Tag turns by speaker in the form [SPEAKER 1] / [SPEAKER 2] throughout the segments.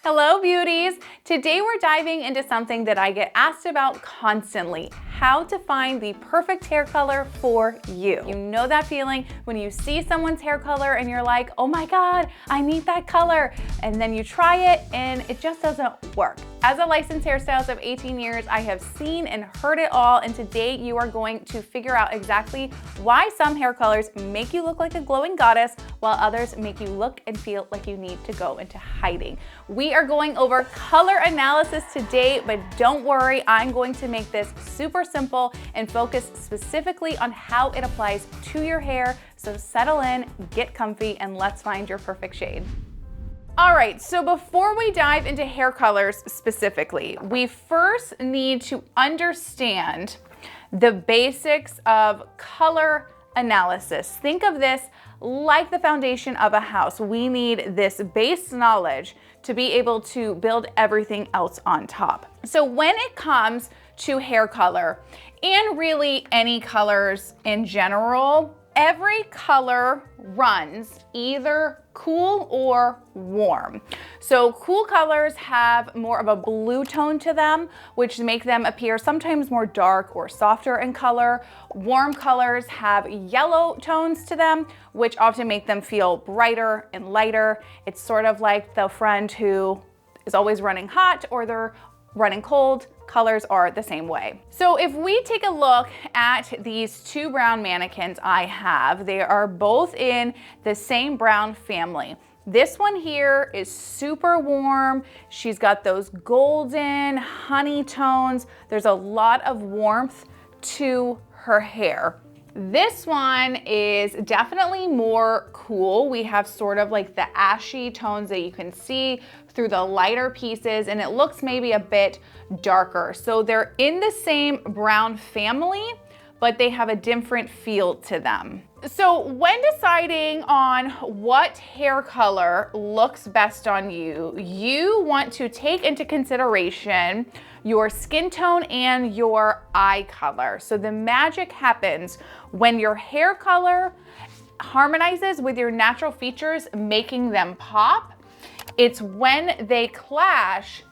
[SPEAKER 1] Hello, beauties. Today we're diving into something that I get asked about constantly: how to find the perfect hair color for you. You know that feeling when you see someone's hair color and you're like, oh my God, I need that color. And then you try it and it just doesn't work. As a licensed hairstylist of 18 years, I have seen and heard it all. And today you are going to figure out exactly why some hair colors make you look like a glowing goddess while others make you look and feel like you need to go into hiding. We are going over color analysis today, but don't worry, I'm going to make this super simple and focus specifically on how it applies to your hair. So settle in, get comfy, and let's find your perfect shade. All right, so before we dive into hair colors specifically, we first need to understand the basics of color analysis. Think of this like the foundation of a house. We need this base knowledge to be able to build everything else on top. So when it comes to hair color, and really any colors in general, every color runs either cool or warm. So cool colors have more of a blue tone to them, which make them appear sometimes more dark or softer in color. Warm colors have yellow tones to them, which often make them feel brighter and lighter. It's sort of like the friend who is always running hot or they're running cold. Colors are the same way. So if we take a look at these two brown mannequins I have, they are both in the same brown family. This one here is super warm. She's got those golden honey tones. There's a lot of warmth to her hair. This one is definitely more cool. We have sort of like the ashy tones that you can see through the lighter pieces, and it looks maybe a bit darker. So they're in the same brown family, but they have a different feel to them. So when deciding on what hair color looks best on you, you want to take into consideration your skin tone and your eye color. So the magic happens when your hair color harmonizes with your natural features, making them pop. It's when they clash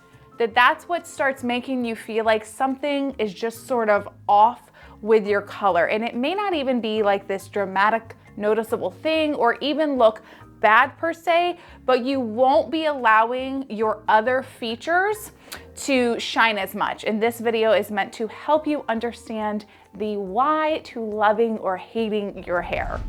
[SPEAKER 1] that's what starts making you feel like something is just sort of off with your color. And it may not even be like this dramatic, noticeable thing or even look bad per se, but you won't be allowing your other features to shine as much. And this video is meant to help you understand the why to loving or hating your hair.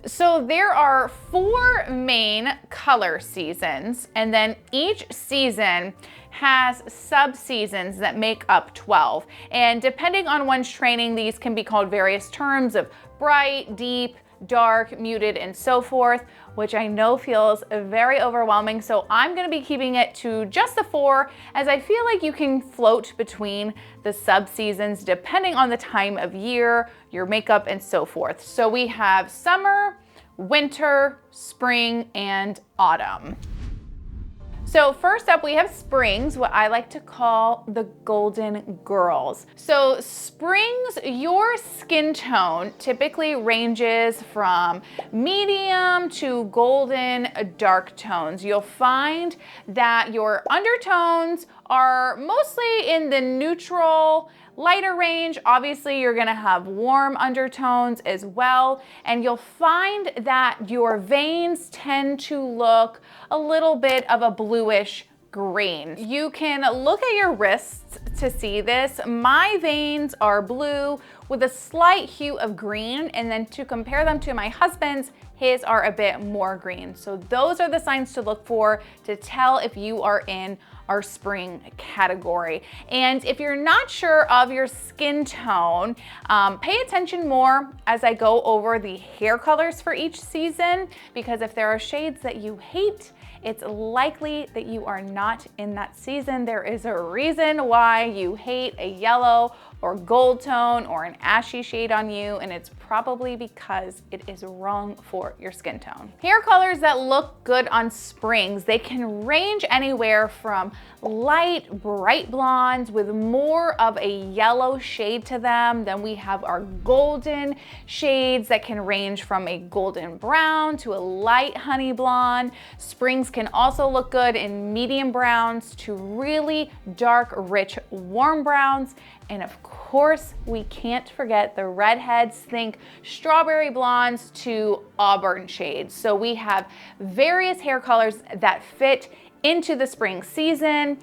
[SPEAKER 1] So there are 4 main color seasons, and then each season has sub-seasons that make up 12. And depending on one's training, these can be called various terms of bright, deep, dark, muted, and so forth, which I know feels very overwhelming. So I'm gonna be keeping it to just the 4, as I feel like you can float between the sub-seasons depending on the time of year, your makeup, and so forth. So we have summer, winter, spring, and autumn. So first up, we have springs, what I like to call the golden girls. So springs, your skin tone typically ranges from medium to golden dark tones. You'll find that your undertones are mostly in the neutral, lighter range. Obviously, you're gonna have warm undertones as well. And you'll find that your veins tend to look a little bit of a bluish green. You can look at your wrists to see this. My veins are blue with a slight hue of green, and then to compare them to my husband's, his are a bit more green. So those are the signs to look for to tell if you are in our spring category. And if you're not sure of your skin tone, pay attention more as I go over the hair colors for each season, because if there are shades that you hate, it's likely that you are not in that season. There is a reason why you hate a yellow or gold tone or an ashy shade on you, and it's probably because it is wrong for your skin tone. Hair colors that look good on springs, they can range anywhere from light, bright blondes with more of a yellow shade to them. Then we have our golden shades that can range from a golden brown to a light honey blonde. Springs can also look good in medium browns to really dark, rich, warm browns. And of course, we can't forget the redheads. Think strawberry blondes to auburn shades. So we have various hair colors that fit into the spring season.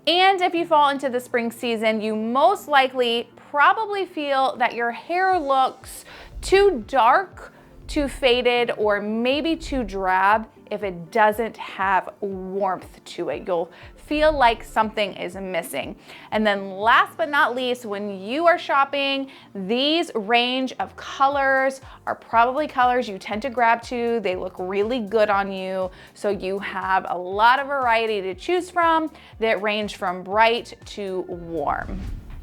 [SPEAKER 1] And if you fall into the spring season, you most likely probably feel that your hair looks too dark, too faded, or maybe too drab if it doesn't have warmth to it. You'll feel like something is missing. And then last but not least, when you are shopping, these range of colors are probably colors you tend to grab to. They look really good on you. So you have a lot of variety to choose from that range from bright to warm.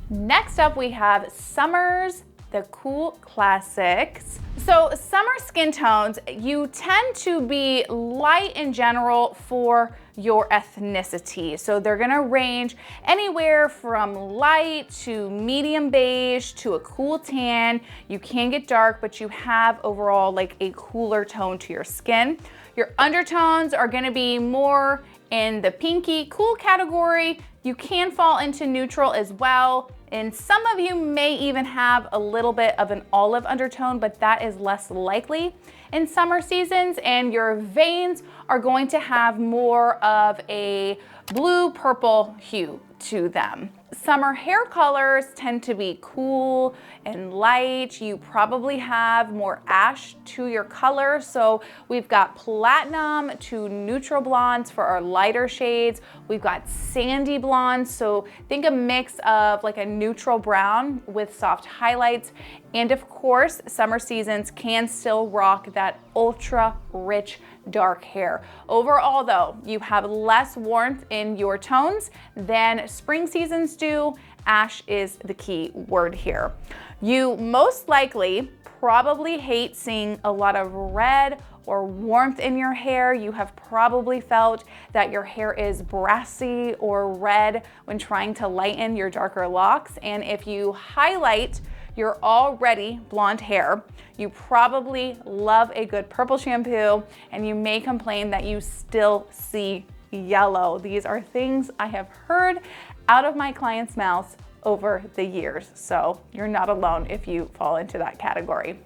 [SPEAKER 1] Next up, we have Summer's the Cool Classics. So summer skin tones, you tend to be light in general for your ethnicity. So they're gonna range anywhere from light to medium beige to a cool tan. You can get dark, but you have overall like a cooler tone to your skin. Your undertones are gonna be more in the pinky cool category. You can fall into neutral as well. And some of you may even have a little bit of an olive undertone, but that is less likely in summer seasons. And your veins are going to have more of a blue purple hue to them. Summer hair colors tend to be cool and light. You probably have more ash to your color. So we've got platinum to neutral blondes for our lighter shades. We've got sandy blondes. So think a mix of like a neutral brown with soft highlights. And of course, summer seasons can still rock that ultra rich dark hair. Overall though, you have less warmth in your tones than spring seasons do. Ash is the key word here. You most likely probably hate seeing a lot of red or warmth in your hair. You have probably felt that your hair is brassy or red when trying to lighten your darker locks. And if you highlight your already blonde hair, you probably love a good purple shampoo, and you may complain that you still see yellow. These are things I have heard out of my clients' mouths over the years, so you're not alone if you fall into that category.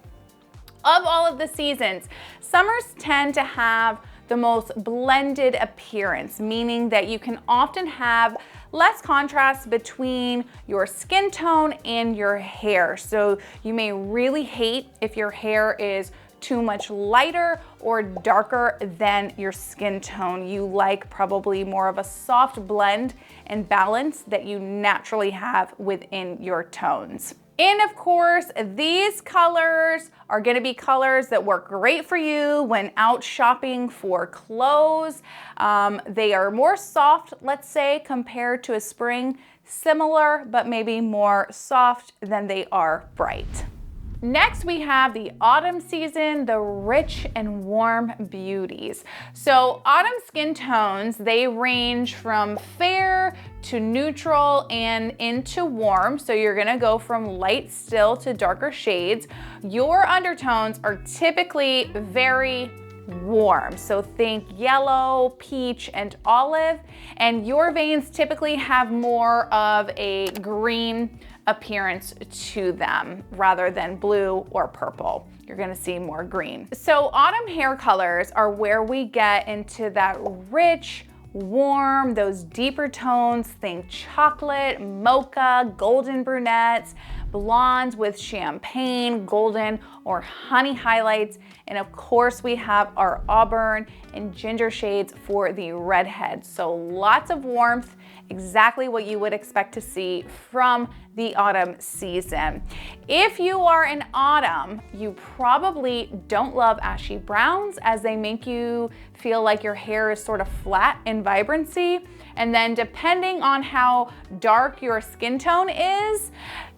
[SPEAKER 1] Of all of the seasons, summers tend to have the most blended appearance, meaning that you can often have less contrast between your skin tone and your hair. So you may really hate if your hair is too much lighter or darker than your skin tone. You like probably more of a soft blend and balance that you naturally have within your tones. And of course, these colors are gonna be colors that work great for you when out shopping for clothes. They are more soft, let's say, compared to a spring, similar, but maybe more soft than they are bright. Next, we have the autumn season, the rich and warm beauties. So autumn skin tones, they range from fair to neutral and into warm. So you're gonna go from light still to darker shades. Your undertones are typically very warm. So think yellow, peach, and olive. And your veins typically have more of a green appearance to them rather than blue or purple. You're gonna see more green. So autumn hair colors are where we get into that rich, warm, those deeper tones. Think chocolate, mocha, golden brunettes, blondes with champagne, golden, or honey highlights. And of course, we have our auburn and ginger shades for the redheads. So lots of warmth, exactly what you would expect to see from the autumn season. If you are in autumn, you probably don't love ashy browns as they make you feel like your hair is sort of flat in vibrancy. And then depending on how dark your skin tone is,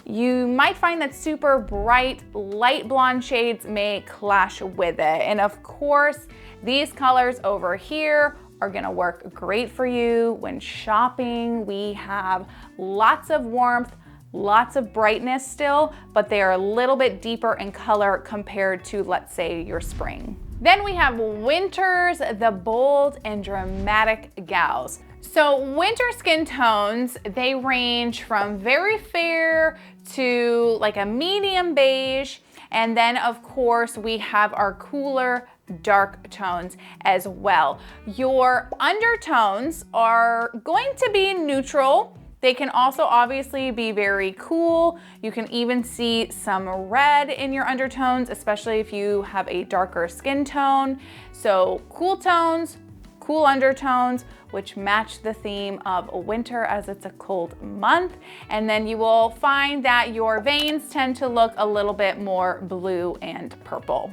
[SPEAKER 1] you might find that super bright, light blonde shades may clash with it. And of course, these colors over here are gonna work great for you when shopping. We have lots of warmth, lots of brightness still, but they are a little bit deeper in color compared to, let's say, your spring. Then we have winters, the bold and dramatic gals. So winter skin tones, they range from very fair to like a medium beige. And then of course we have our cooler dark tones as well. Your undertones are going to be neutral. They can also obviously be very cool. You can even see some red in your undertones, especially if you have a darker skin tone. So cool tones, cool undertones, which match the theme of winter as it's a cold month. And then you will find that your veins tend to look a little bit more blue and purple.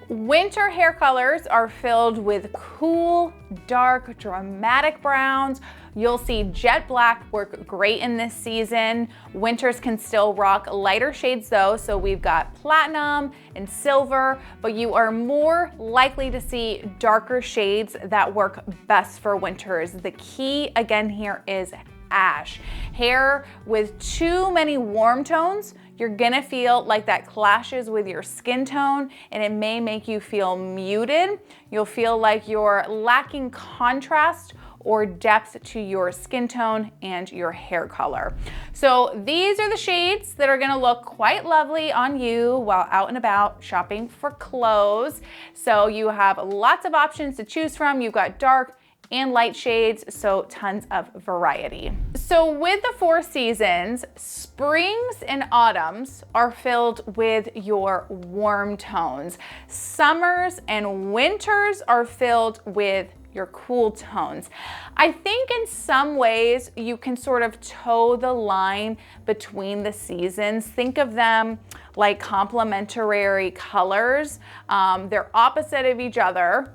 [SPEAKER 1] Winter hair colors are filled with cool, dark, dramatic browns. You'll see jet black work great in this season. Winters can still rock lighter shades though, so we've got platinum and silver, but you are more likely to see darker shades that work best for winters. The key again here is ash. Hair with too many warm tones, you're gonna feel like that clashes with your skin tone and it may make you feel muted. You'll feel like you're lacking contrast or depth to your skin tone and your hair color. So these are the shades that are gonna look quite lovely on you while out and about shopping for clothes. So you have lots of options to choose from. You've got dark and light shades, so tons of variety. So with the 4 seasons, springs and autumns are filled with your warm tones. Summers and winters are filled with your cool tones. I think in some ways you can sort of toe the line between the seasons. Think of them like complementary colors. They're opposite of each other,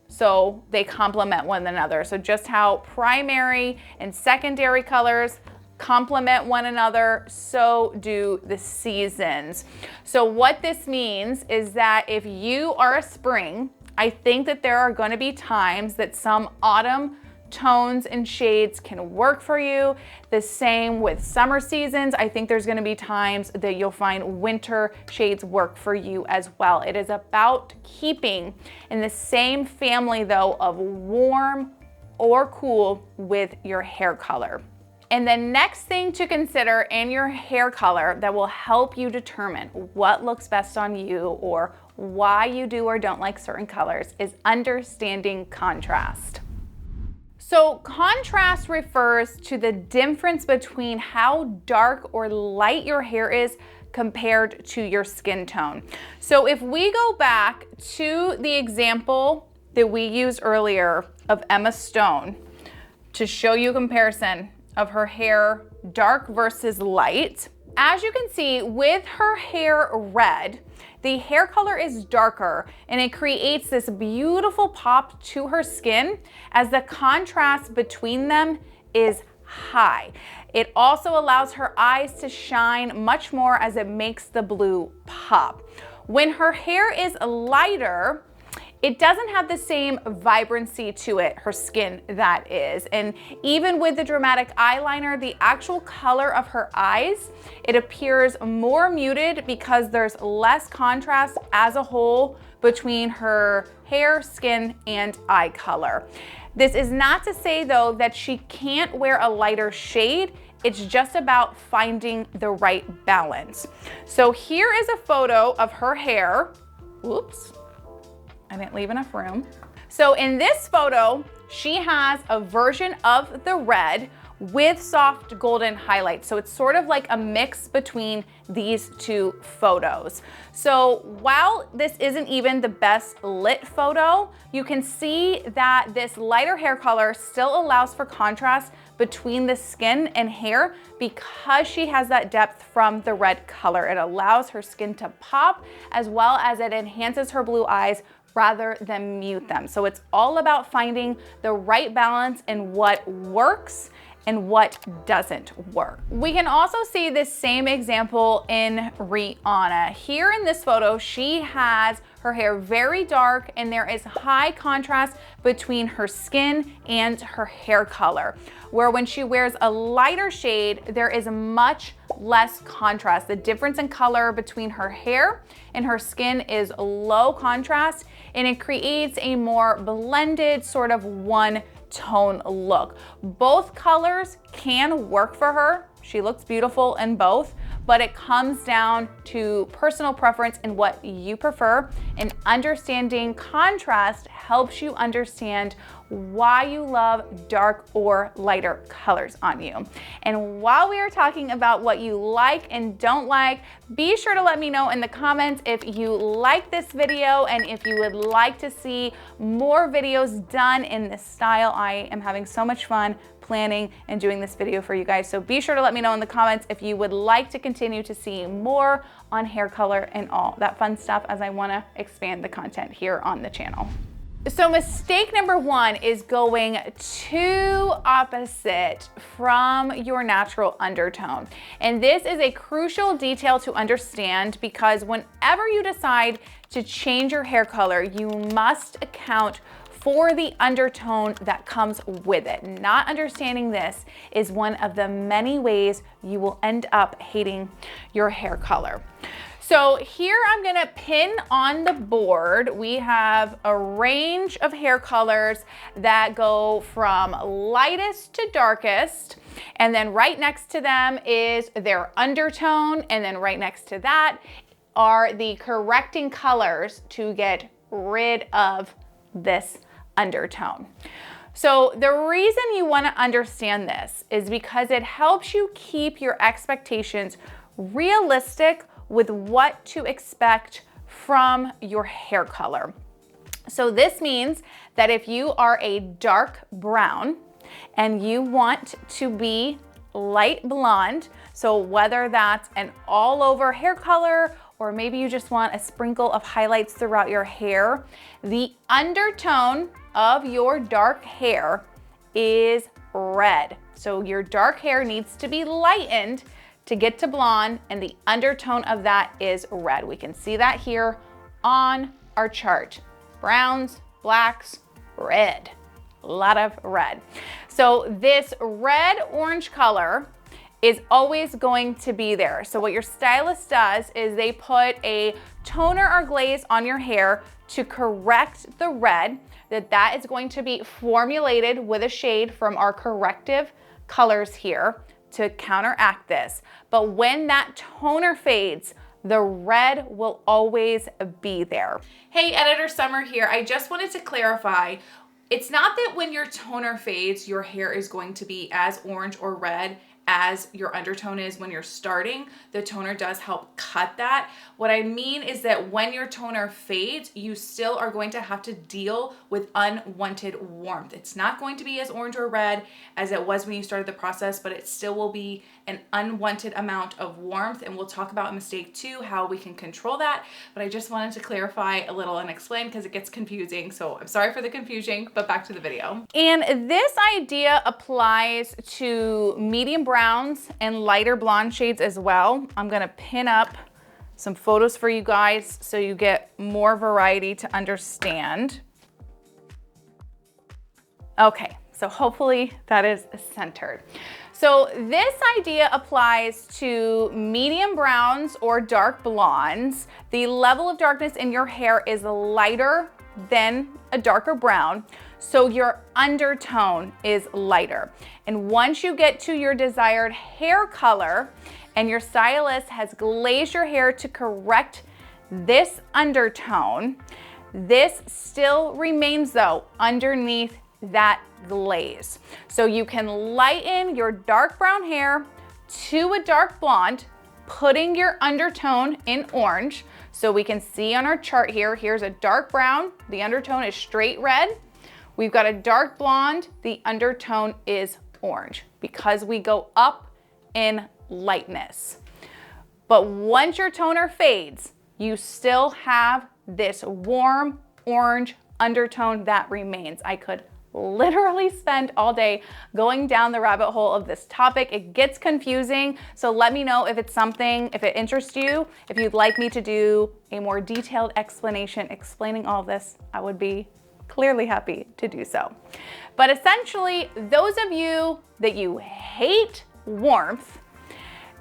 [SPEAKER 1] so they complement one another. So just how primary and secondary colors complement one another, so do the seasons. So what this means is that if you are a spring, I think that there are going to be times that some autumn tones and shades can work for you. The same with summer seasons. I think there's going to be times that you'll find winter shades work for you as well. It is about keeping in the same family though of warm or cool with your hair color. And the next thing to consider in your hair color that will help you determine what looks best on you or why you do or don't like certain colors is understanding contrast. So contrast refers to the difference between how dark or light your hair is compared to your skin tone. So if we go back to the example that we used earlier of Emma Stone to show you a comparison of her hair dark versus light, as you can see with her hair red, the hair color is darker and it creates this beautiful pop to her skin as the contrast between them is high. It also allows her eyes to shine much more as it makes the blue pop. When her hair is lighter, it doesn't have the same vibrancy to it, her skin that is. And even with the dramatic eyeliner, the actual color of her eyes, it appears more muted because there's less contrast as a whole between her hair, skin, and eye color. This is not to say though that she can't wear a lighter shade. It's just about finding the right balance. So here is a photo of her hair. Oops. I didn't leave enough room. So in this photo, she has a version of the red with soft golden highlights. So it's sort of like a mix between these two photos. So while this isn't even the best lit photo, you can see that this lighter hair color still allows for contrast between the skin and hair because she has that depth from the red color. It allows her skin to pop as well as it enhances her blue eyes rather than mute them. So it's all about finding the right balance in what works and what doesn't work. We can also see this same example in Rihanna. Here in this photo, she has her hair very dark and there is high contrast between her skin and her hair color, where when she wears a lighter shade, there is much less contrast. The difference in color between her hair and her skin is low contrast, and it creates a more blended sort of one tone look. Both colors can work for her. She looks beautiful in both, but it comes down to personal preference and what you prefer, and understanding contrast helps you understand why you love dark or lighter colors on you. And while we are talking about what you like and don't like, be sure to let me know in the comments if you like this video and if you would like to see more videos done in this style. I am having so much fun planning and doing this video for you guys. So be sure to let me know in the comments if you would like to continue to see more on hair color and all that fun stuff, as I want to expand the content here on the channel. So mistake number one is going too opposite from your natural undertone. And this is a crucial detail to understand, because whenever you decide to change your hair color, you must account for the undertone that comes with it. Not understanding this is one of the many ways you will end up hating your hair color. So here I'm gonna pin on the board. We have a range of hair colors that go from lightest to darkest, and then right next to them is their undertone, and then right next to that are the correcting colors to get rid of this undertone. So the reason you want to understand this is because it helps you keep your expectations realistic with what to expect from your hair color. So this means that if you are a dark brown and you want to be light blonde, so whether that's an all over hair color or maybe you just want a sprinkle of highlights throughout your hair, the undertone of your dark hair is red. So your dark hair needs to be lightened to get to blonde, and the undertone of that is red. We can see that here on our chart. Browns, blacks, red. A lot of red. So this red-orange color is always going to be there. So what your stylist does is they put a toner or glaze on your hair to correct the red, that is going to be formulated with a shade from our corrective colors here to counteract this. But when that toner fades, the red will always be there. Hey, Editor Summer here. I just wanted to clarify, it's not that when your toner fades, your hair is going to be as orange or red as your undertone is when you're starting. The toner does help cut that. What I mean is that when your toner fades, you still are going to have to deal with unwanted warmth. It's not going to be as orange or red as it was when you started the process, but it still will be an unwanted amount of warmth. And we'll talk about in mistake 2, how we can control that. But I just wanted to clarify a little and explain because it gets confusing. So I'm sorry for the confusion, but back to the video. And this idea applies to medium browns and lighter blonde shades as well. I'm gonna pin up some photos for you guys so you get more variety to understand. Okay, so hopefully that is centered. So this idea applies to medium browns or dark blondes. The level of darkness in your hair is lighter than a darker brown, so your undertone is lighter. And once you get to your desired hair color and your stylist has glazed your hair to correct this undertone, this still remains though underneath that glaze. So you can lighten your dark brown hair to a dark blonde, putting your undertone in orange. So we can see on our chart here, here's a dark brown, the undertone is straight red. We've got a dark blonde, the undertone is orange because we go up in lightness. But once your toner fades, you still have this warm orange undertone that remains. I could literally spend all day going down the rabbit hole of this topic. It gets confusing, so let me know if it's something, if it interests you, if you'd like me to do a more detailed explanation explaining all of this, I would be clearly happy to do so. But essentially, those of you that you hate warmth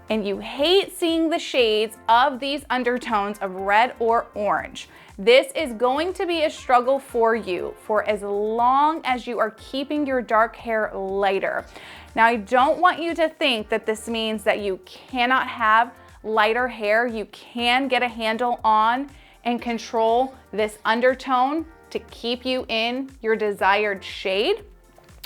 [SPEAKER 1] and you hate seeing the shades of these undertones of red or orange, this is going to be a struggle for you for as long as you are keeping your dark hair lighter. Now, I don't want you to think that this means that you cannot have lighter hair. You can get a handle on and control this undertone to keep you in your desired shade.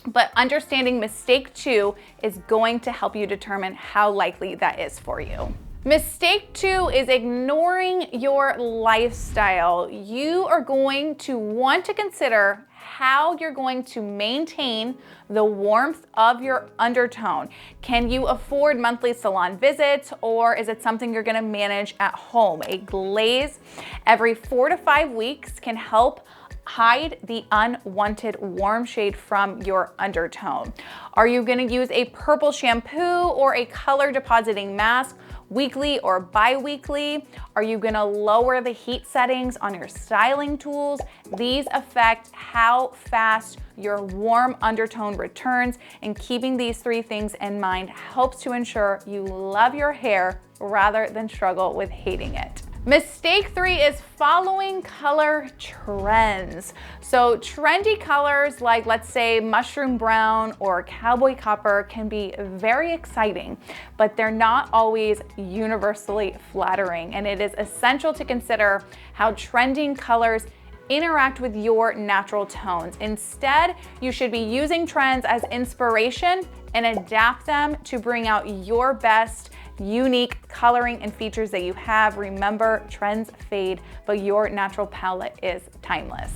[SPEAKER 1] But understanding mistake 2 is going to help you determine how likely that is for you. Mistake 2 is ignoring your lifestyle. You are going to want to consider how you're going to maintain the warmth of your undertone. Can you afford monthly salon visits, or is it something you're gonna manage at home? A glaze every 4 to 5 weeks can help hide the unwanted warm shade from your undertone. Are you gonna use a purple shampoo or a color depositing mask weekly or bi-weekly? Are you gonna lower the heat settings on your styling tools? These affect how fast your warm undertone returns, and keeping these 3 things in mind helps to ensure you love your hair rather than struggle with hating it. Mistake 3 is following color trends. So trendy colors like, let's say, mushroom brown or cowboy copper can be very exciting, but they're not always universally flattering. And it is essential to consider how trending colors interact with your natural tones. Instead, you should be using trends as inspiration and adapt them to bring out your best unique coloring and features that you have. Remember, trends fade, but your natural palette is timeless.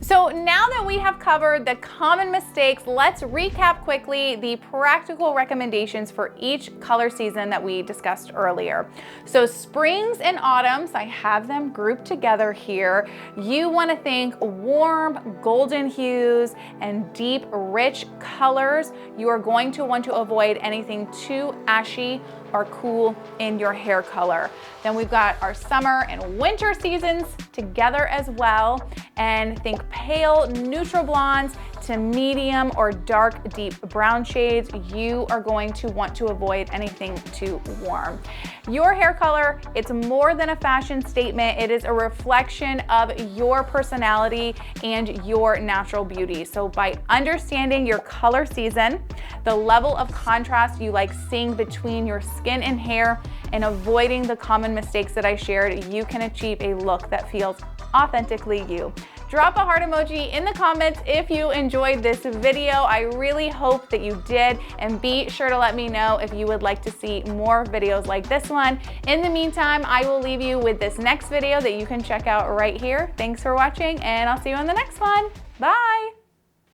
[SPEAKER 1] So now that we have covered the common mistakes, let's recap quickly the practical recommendations for each color season that we discussed earlier. So springs and autumns, I have them grouped together here. You want to think warm golden hues and deep rich colors. You are going to want to avoid anything too ashy or cool in your hair color. Then we've got our summer and winter seasons together as well, and think pale neutral blondes to medium or dark deep brown shades. You are going to want to avoid anything too warm. Your hair color, it's more than a fashion statement. It is a reflection of your personality and your natural beauty. So by understanding your color season, the level of contrast you like seeing between your skin and hair, and avoiding the common mistakes that I shared, you can achieve a look that feels authentically you. Drop a heart emoji in the comments if you enjoyed this video. I really hope that you did, and be sure to let me know if you would like to see more videos like this one. In the meantime, I will leave you with this next video that you can check out right here. Thanks for watching, and I'll see you on the next one. Bye.